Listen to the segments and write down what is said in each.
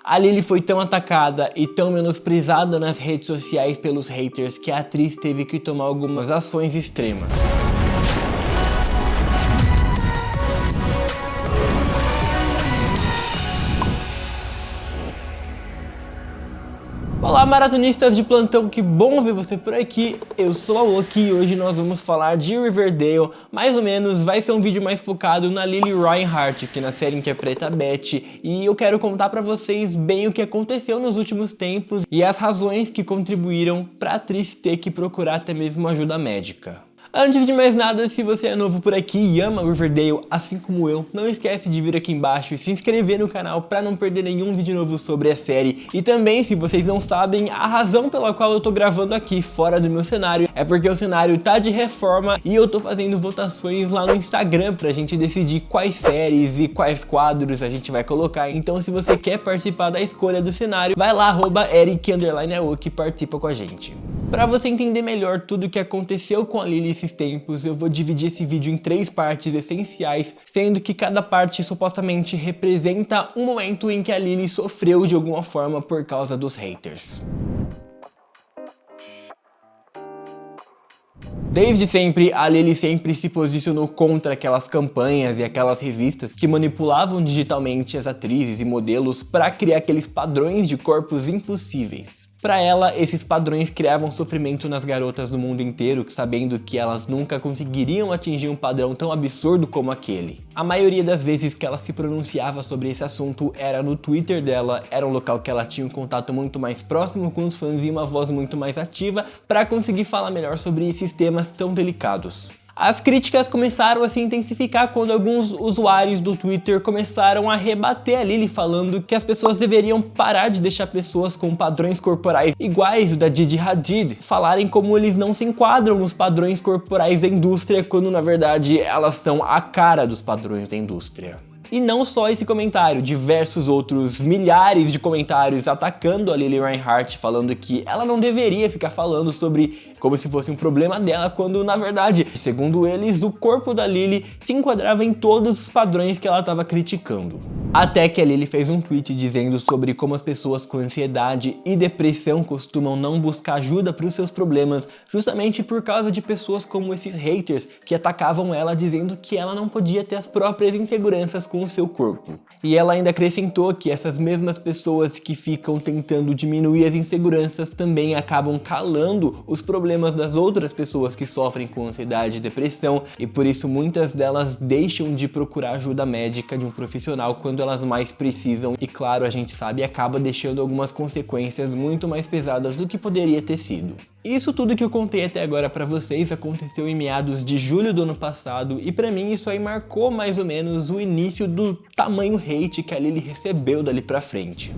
A Lily foi tão atacada e tão menosprezada nas redes sociais pelos haters que a atriz teve que tomar algumas ações extremas. Olá, maratonistas de plantão, que bom ver você por aqui. Eu sou a Oki e hoje nós vamos falar de Riverdale. Mais ou menos vai ser um vídeo mais focado na Lily Reinhart, que na série interpreta a Betty, e eu quero contar pra vocês bem o que aconteceu nos últimos tempos e as razões que contribuíram pra atriz ter que procurar até mesmo ajuda médica. Antes de mais nada, se você é novo por aqui e ama Riverdale, assim como eu, não esquece de vir aqui embaixo e se inscrever no canal para não perder nenhum vídeo novo sobre a série. E também, se vocês não sabem, a razão pela qual eu tô gravando aqui fora do meu cenário é porque o cenário tá de reforma e eu tô fazendo votações lá no Instagram pra gente decidir quais séries e quais quadros a gente vai colocar. Então, se você quer participar da escolha do cenário, vai lá, @eric_aoki, participa com a gente. Para você entender melhor tudo o que aconteceu com a Lily esses tempos, eu vou dividir esse vídeo em 3 partes essenciais, sendo que cada parte supostamente representa um momento em que a Lily sofreu de alguma forma por causa dos haters. Desde sempre, a Lily sempre se posicionou contra aquelas campanhas e aquelas revistas que manipulavam digitalmente as atrizes e modelos para criar aqueles padrões de corpos impossíveis. Para ela, esses padrões criavam sofrimento nas garotas no mundo inteiro, sabendo que elas nunca conseguiriam atingir um padrão tão absurdo como aquele. A maioria das vezes que ela se pronunciava sobre esse assunto era no Twitter dela, era um local que ela tinha um contato muito mais próximo com os fãs e uma voz muito mais ativa para conseguir falar melhor sobre esses temas tão delicados. As críticas começaram a se intensificar quando alguns usuários do Twitter começaram a rebater a Lily, falando que as pessoas deveriam parar de deixar pessoas com padrões corporais iguais o da Gigi Hadid falarem como eles não se enquadram nos padrões corporais da indústria, quando na verdade elas são a cara dos padrões da indústria. E não só esse comentário, diversos outros milhares de comentários atacando a Lily Reinhart, falando que ela não deveria ficar falando sobre como se fosse um problema dela, quando na verdade, segundo eles, o corpo da Lily se enquadrava em todos os padrões que ela estava criticando. Até que a Lily fez um tweet dizendo sobre como as pessoas com ansiedade e depressão costumam não buscar ajuda para os seus problemas, justamente por causa de pessoas como esses haters que atacavam ela, dizendo que ela não podia ter as próprias inseguranças com o seu corpo. E ela ainda acrescentou que essas mesmas pessoas que ficam tentando diminuir as inseguranças também acabam calando os problemas das outras pessoas que sofrem com ansiedade e depressão, e por isso muitas delas deixam de procurar ajuda médica de um profissional quando elas mais precisam, e claro, a gente sabe, acaba deixando algumas consequências muito mais pesadas do que poderia ter sido. Isso tudo que eu contei até agora pra vocês aconteceu em meados de julho do ano passado, e pra mim isso aí marcou mais ou menos o início do tamanho hate que a Lily recebeu dali pra frente.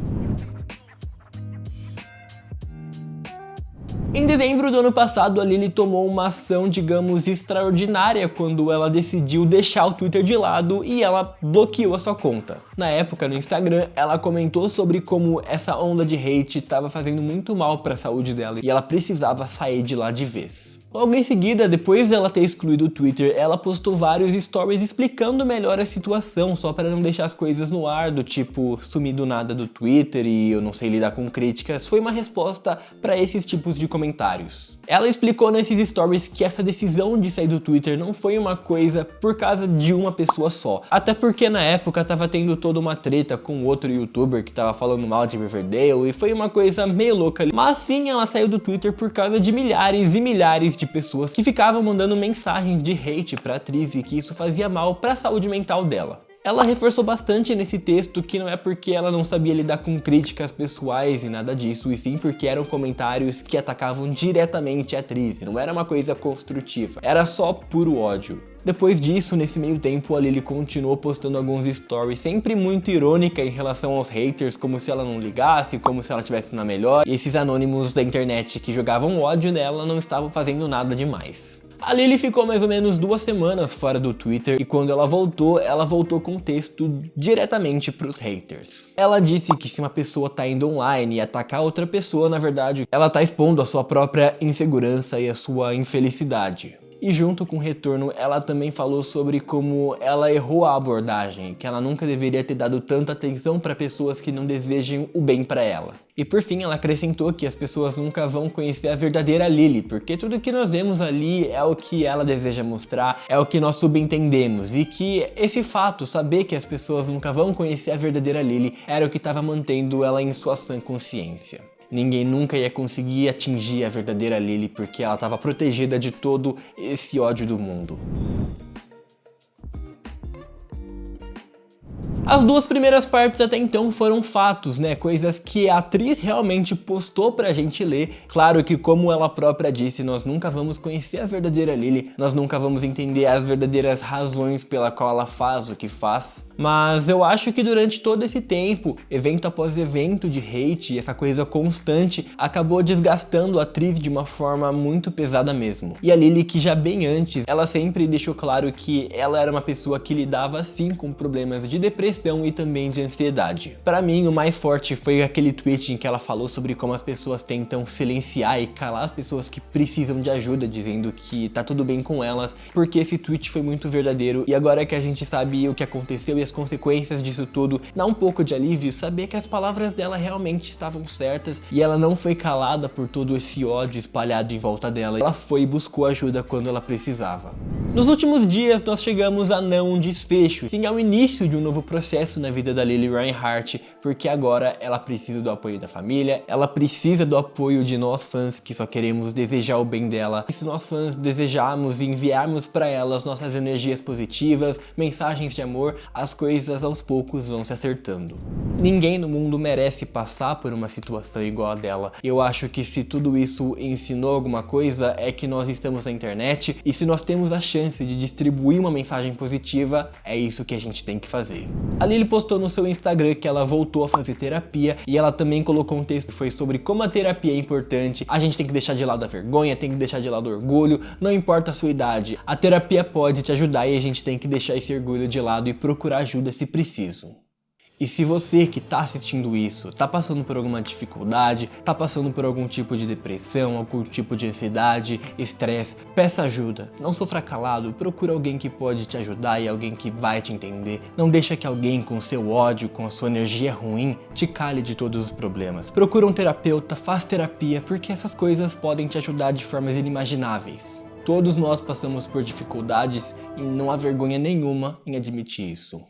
Em dezembro do ano passado, a Lily tomou uma ação, digamos, extraordinária quando ela decidiu deixar o Twitter de lado e ela bloqueou a sua conta. Na época, no Instagram, ela comentou sobre como essa onda de hate estava fazendo muito mal para a saúde dela e ela precisava sair de lá de vez. Logo em seguida, depois dela ter excluído o Twitter, ela postou vários stories explicando melhor a situação, só para não deixar as coisas no ar, do tipo, sumir do nada do Twitter e eu não sei lidar com críticas. Foi uma resposta para esses tipos de comentários. Ela explicou nesses stories que essa decisão de sair do Twitter não foi uma coisa por causa de uma pessoa só. Até porque na época tava tendo toda uma treta com outro youtuber que tava falando mal de Riverdale e foi uma coisa meio louca. Mas sim, ela saiu do Twitter por causa de milhares e milhares de pessoas que ficavam mandando mensagens de hate pra atriz e que isso fazia mal pra saúde mental dela. Ela reforçou bastante nesse texto que não é porque ela não sabia lidar com críticas pessoais e nada disso, e sim porque eram comentários que atacavam diretamente a atriz, não era uma coisa construtiva, era só puro ódio. Depois disso, nesse meio tempo, a Lily continuou postando alguns stories, sempre muito irônica em relação aos haters, como se ela não ligasse, como se ela estivesse na melhor, e esses anônimos da internet que jogavam ódio nela não estavam fazendo nada demais. A Lily ficou mais ou menos 2 semanas fora do Twitter e quando ela voltou com um texto diretamente pros haters. Ela disse que se uma pessoa tá indo online e atacar outra pessoa, na verdade, ela tá expondo a sua própria insegurança e a sua infelicidade. E junto com o retorno, ela também falou sobre como ela errou a abordagem, que ela nunca deveria ter dado tanta atenção para pessoas que não desejam o bem para ela. E por fim, ela acrescentou que as pessoas nunca vão conhecer a verdadeira Lily, porque tudo que nós vemos ali é o que ela deseja mostrar, é o que nós subentendemos, e que esse fato, saber que as pessoas nunca vão conhecer a verdadeira Lily, era o que estava mantendo ela em sua sã consciência. Ninguém nunca ia conseguir atingir a verdadeira Lily porque ela estava protegida de todo esse ódio do mundo. As duas primeiras partes até então foram fatos, né? Coisas que a atriz realmente postou pra gente ler. Claro que, como ela própria disse, nós nunca vamos conhecer a verdadeira Lily, nós nunca vamos entender as verdadeiras razões pela qual ela faz o que faz. Mas eu acho que durante todo esse tempo, evento após evento de hate, essa coisa constante, acabou desgastando a atriz de uma forma muito pesada mesmo. E a Lily, que já bem antes, ela sempre deixou claro que ela era uma pessoa que lidava sim com problemas de depressão e também de ansiedade. Para mim, o mais forte foi aquele tweet em que ela falou sobre como as pessoas tentam silenciar e calar as pessoas que precisam de ajuda, dizendo que tá tudo bem com elas, porque esse tweet foi muito verdadeiro. E agora que a gente sabe o que aconteceu e as consequências disso tudo, dá um pouco de alívio saber que as palavras dela realmente estavam certas e ela não foi calada por todo esse ódio espalhado em volta dela. Ela foi e buscou ajuda quando ela precisava. Nos últimos dias nós chegamos a não um desfecho, sim ao início de um novo processo na vida da Lily Reinhart, porque agora ela precisa do apoio da família, ela precisa do apoio de nós fãs que só queremos desejar o bem dela. E se nós fãs desejarmos e enviarmos para ela as nossas energias positivas, mensagens de amor, as coisas aos poucos vão se acertando. Ninguém no mundo merece passar por uma situação igual a dela. Eu acho que se tudo isso ensinou alguma coisa é que nós estamos na internet e se nós temos a chance de distribuir uma mensagem positiva, é isso que a gente tem que fazer. A Lily postou no seu Instagram que ela voltou a fazer terapia e ela também colocou um texto que foi sobre como a terapia é importante. A gente tem que deixar de lado a vergonha, tem que deixar de lado o orgulho, não importa a sua idade. A terapia pode te ajudar e a gente tem que deixar esse orgulho de lado e procurar ajuda se preciso. E se você que tá assistindo isso, tá passando por alguma dificuldade, tá passando por algum tipo de depressão, algum tipo de ansiedade, estresse, peça ajuda. Não sofra calado, procura alguém que pode te ajudar e alguém que vai te entender. Não deixa que alguém com seu ódio, com a sua energia ruim, te cale de todos os problemas. Procura um terapeuta, faz terapia, porque essas coisas podem te ajudar de formas inimagináveis. Todos nós passamos por dificuldades e não há vergonha nenhuma em admitir isso.